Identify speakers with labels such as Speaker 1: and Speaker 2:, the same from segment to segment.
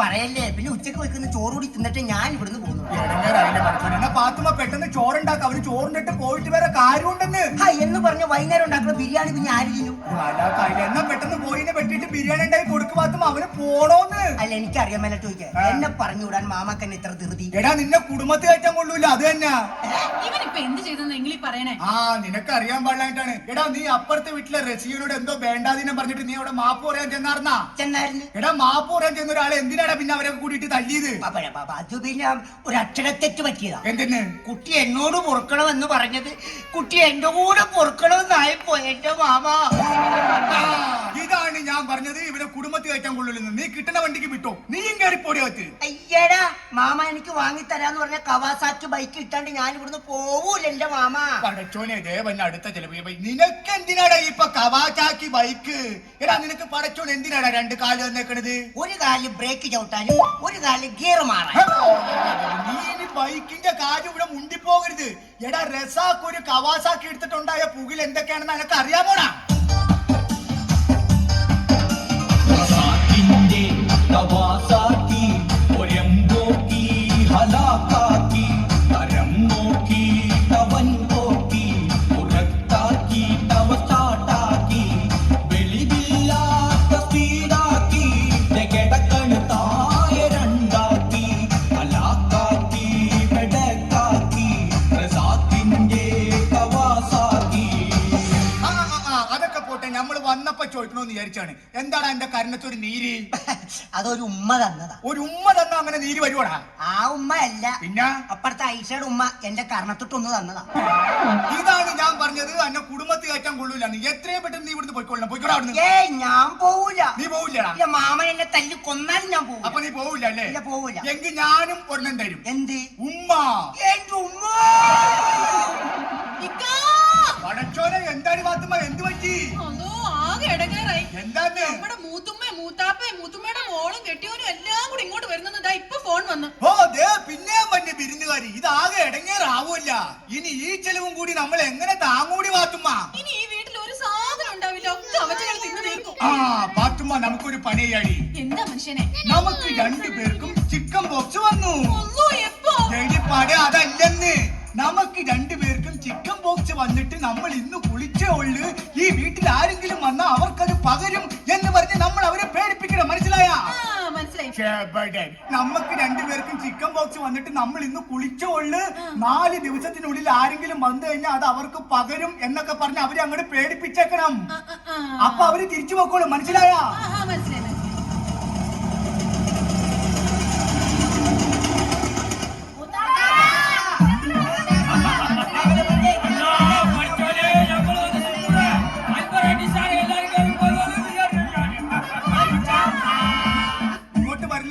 Speaker 1: പറയല്ലേ. പിന്നെ ഉച്ചക്ക് വെക്കുന്ന ചോറ് കൂടി തിന്നിട്ട് ഞാൻ ഇവിടുന്ന് പോകുന്നു.
Speaker 2: എന്നാ പാത്തുമ്മ പെട്ടെന്ന് ചോറുണ്ടാക്ക. അവര് ചോറിനിട്ട് പോയിട്ട് വേറെ കാര്യമുണ്ടെന്ന്
Speaker 1: എന്ന് പറഞ്ഞ വൈകുന്നേരം ഉണ്ടാക്കുന്ന ബിരിയാണി പിന്നെ ആര് ചെയ്യും?
Speaker 2: എന്നാ പെട്ടെന്ന് പോയിനെ പെട്ടിട്ട് ബിരിയാണി ഉണ്ടാക്കി കൊടുക്ക് പാത്തുമ്മ. അവന് പോണോന്ന്.
Speaker 1: അല്ല എനിക്കറിയാൻ മേലെ ചോദിക്കാൻ എന്നെ പറഞ്ഞു വിടാൻ മാമാക്കന്നെ ഇത്ര ധൃതി.
Speaker 2: എടാ നിന്നെ കുടുംബത്തെ കയറ്റാൻ കൊള്ളൂല. അത് തന്നെ
Speaker 3: ഇവനിപ്പൊ എന്ത് ചെയ്തെന്ന് എങ്കിലും പറയണേ.
Speaker 2: നിനക്ക് അറിയാൻ പാടില്ലായിട്ടാണ്. എടാ നീ അപ്പുറത്തെ വീട്ടിലെ റസിയോട് എന്തോ വേണ്ടാതിനെ പറഞ്ഞിട്ട് നീ അവിടെ മാപ്പ് പറയാൻ ചെന്നായിരുന്നു. എടാ മാപ്പ് പറയാൻ ചെന്ന ഒരാളെ എന്തിനാടാ പിന്നെ അവരെ കൂടിയിട്ട് തല്ലിയത്?
Speaker 1: അത് പിന്നെ ഒരു അക്ഷരത്തെറ്റ് പറ്റിയതാ.
Speaker 2: എന്തിന്?
Speaker 1: കുട്ടി എന്നോട് പൊറുക്കണമെന്ന് പറഞ്ഞത് കുട്ടി എന്റെ കൂടെ പൊറുക്കണമെന്നായിപ്പോ എന്റെ മാമ.
Speaker 2: ഇതാണ് ഞാൻ പറഞ്ഞത്, ഇവരെ കുടുംബത്തിൽ കയറ്റാൻ കൊള്ളില്ലെന്ന്. നീ കിട്ടുന്ന വണ്ടിക്ക് വിട്ടോ, നീയും കയറി പൊടിയകത്ത്.
Speaker 1: അയ്യടാ മാമ എനിക്ക് വാങ്ങിത്തരാന്ന് പറഞ്ഞ കവാസാക്കി ബൈക്ക് ഇട്ടാണ്ട് ഞാൻ ഇവിടുന്ന് പോവൂല എന്റെ മാമ.
Speaker 2: പടച്ചോനെ ദേവന്റെ അടുത്ത ചെലവ്. നിനക്ക് എന്തിനാടാ ഇപ്പൊ കവാസാക്കി ബൈക്ക്? എടാ നിനക്ക് പടച്ചോൻ എന്തിനാടാ രണ്ട് കാല് തന്നേക്കണത്?
Speaker 1: ഒരു കാല് ബ്രേക്ക് ചവിട്ടാനും ഒരു കാല് ഗിയർ മാറാൻ.
Speaker 2: നീ ഇനി ബൈക്കിന്റെ കാര്യം ഇവിടെ മുണ്ടിപ്പോകരുത്. എടാ റസാക്ക് ഒരു കവാസാക്കി എടുത്തിട്ടുണ്ടായ പുകിൽ എന്തൊക്കെയാണെന്ന് എനക്ക് അറിയാമോടാ?
Speaker 4: കവാസാക്കി ഒരെമ്പോക്കി ഹലാക്കാക്കി തരം നോക്കി തവൻ പോക്കി ഉറക്കാക്കി തവ സ്റ്റാർട്ടാക്കി വെളിവില്ലാത്ത സ്പീഡാക്കി കിടക്കണ് തായ രണ്ടാക്കി ഹലാക്കാക്കി പെടക്കാക്കി റസാക്കിന്റെ കവാസാക്കി.
Speaker 2: അതൊക്കെ പോട്ടെ, നമ്മള് വന്നപ്പോ ചോദിക്കണോന്ന് വിചാരിച്ചാണ്. എന്താണ് എന്റെ കരണത്തൊരു നീര്?
Speaker 1: അതൊരു ഉമ്മ തന്നതാ.
Speaker 2: ഒരു ഉമ്മ തന്ന അങ്ങനെ നീര് വരുവാടാ?
Speaker 1: ആ ഉമ്മ അല്ല,
Speaker 2: പിന്നെ
Speaker 1: അപ്പുറത്തെ ഐഷയുടെ ഉമ്മ എന്റെ കർണത്തൊട്ടൊന്ന് തന്നതാ.
Speaker 2: ഇതാണ് ഞാൻ പറഞ്ഞത്, എന്നെ കുടുംബത്തിൽ കയറ്റാൻ കൊള്ളൂല. നീ എത്രയും പെട്ടെന്ന് നീ ഇവിടുന്ന് പോയിക്കൊള്ളണം. പോയിക്കോടാ.
Speaker 1: ഞാൻ പോവൂല.
Speaker 2: നീ പോവില്ലടാ?
Speaker 1: മാമൻ എന്നെ തല്ലി കൊന്നാലും ഞാൻ പോവും.
Speaker 2: അപ്പൊ നീ പോവില്ല അല്ലേ?
Speaker 1: ഇല്ല പോവൂല.
Speaker 2: എങ്കിൽ ഞാനും ഒരെണ്ണം തരും.
Speaker 1: എന്ത്?
Speaker 2: ഉമ്മ.
Speaker 1: എന്റെ ഉമ്മ.
Speaker 2: പടച്ചോനെ എന്താണ് പാത്തുമ്മ? എന്ത് പറ്റി?
Speaker 3: ആകെ ഇടങ്ങേറായി.
Speaker 2: എന്താന്ന്?
Speaker 3: നമ്മുടെ മൂത്തുമ്മയും മൂത്താപ്പയും മൂത്തുമ്മയുടെ മോളും കെട്ടിയവനും എല്ലാം കൂടി ഇങ്ങോട്ട് വരുന്നതാ. ഇപ്പൊ ഫോൺ വന്നു.
Speaker 2: പിന്നെയും വന്യ വിരുന്നുകാരി. ഇതാകെ ഇടങ്ങേറാവൂല്ല. ഇനി ഈ ചെലവും കൂടി നമ്മൾ എങ്ങനെ താങ്ങൂടി പാത്തുമ്മ?
Speaker 3: ഇനി ഈ വീട്ടിൽ ഒരു സാധനം ഉണ്ടാവില്ല. ഒക്കെ അവറ്റകൾ തിന്നു തീർക്കും.
Speaker 2: പാത്തുമ്മ നമുക്കൊരു പണിയാടി.
Speaker 3: എന്താ മനുഷ്യനെ?
Speaker 2: നമുക്ക് രണ്ടുപേർക്കും ചിക്കൻ ബോക്സ് വന്നു.
Speaker 3: എപ്പോ?
Speaker 2: അതല്ലെന്ന്, നമുക്ക് രണ്ടുപേർക്കും ചിക്കൻ ബോക്സ് വന്നിട്ട് നമ്മൾ ഇന്ന് കുളിച്ചേ ഉള്ളു. ഈ വീട്ടിൽ ആരെങ്കിലും വന്നാ അവർക്കത് പകരും എന്ന് പറഞ്ഞ് നമ്മൾ അവരെ പേടിപ്പിക്കണം. മനസ്സിലായ? നമുക്ക് രണ്ടുപേർക്കും ചിക്കൻ ബോക്സ് വന്നിട്ട് നമ്മൾ ഇന്ന് കുളിച്ചേ ഉള്ളു. 4 ദിവസത്തിനുള്ളിൽ ആരെങ്കിലും വന്നു കഴിഞ്ഞാൽ അത് അവർക്ക് പകരും എന്നൊക്കെ പറഞ്ഞ് അവരെ അങ്ങോട്ട് പേടിപ്പിച്ചേക്കണം. അപ്പൊ അവര് തിരിച്ചു പോക്കോളും. മനസ്സിലായ?
Speaker 3: മനസ്സിലായി.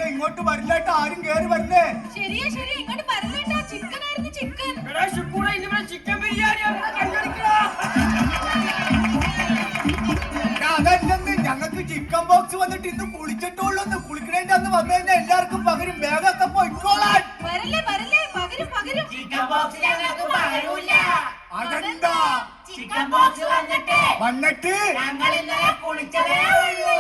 Speaker 2: ഇങ്ങോട്ട് വരില്ലാട്ടോ, ആരും കേറി വരില്ലേ?
Speaker 3: ശരിയാ ഇങ്ങോട്ട് വരില്ലേട്ടാ. ചിക്കൻ ആയിരുന്നു, ചിക്കൻ.
Speaker 4: ചിക്കൻ ബിരിയാണി
Speaker 2: അതല്ലെന്ന്, ഞങ്ങൾക്ക് ചിക്കൻ ബോക്സ് വന്നിട്ട് ഇന്ന് കുളിച്ചിട്ടുള്ളൂ. കുളിക്കണേന്റെ അന്ന് വന്നു കഴിഞ്ഞാൽ എല്ലാവർക്കും പകരും. വേഗമൊക്കെ പോയിക്കോളാൻ.
Speaker 3: വരല്ലേ പകരും.
Speaker 2: അതെന്താ?
Speaker 1: ചിക്കൻ ബോക്സ് വന്നിട്ട്
Speaker 2: ഞങ്ങൾ ഇന്നലെ
Speaker 1: കുളിച്ചതേ ഉള്ളൂ.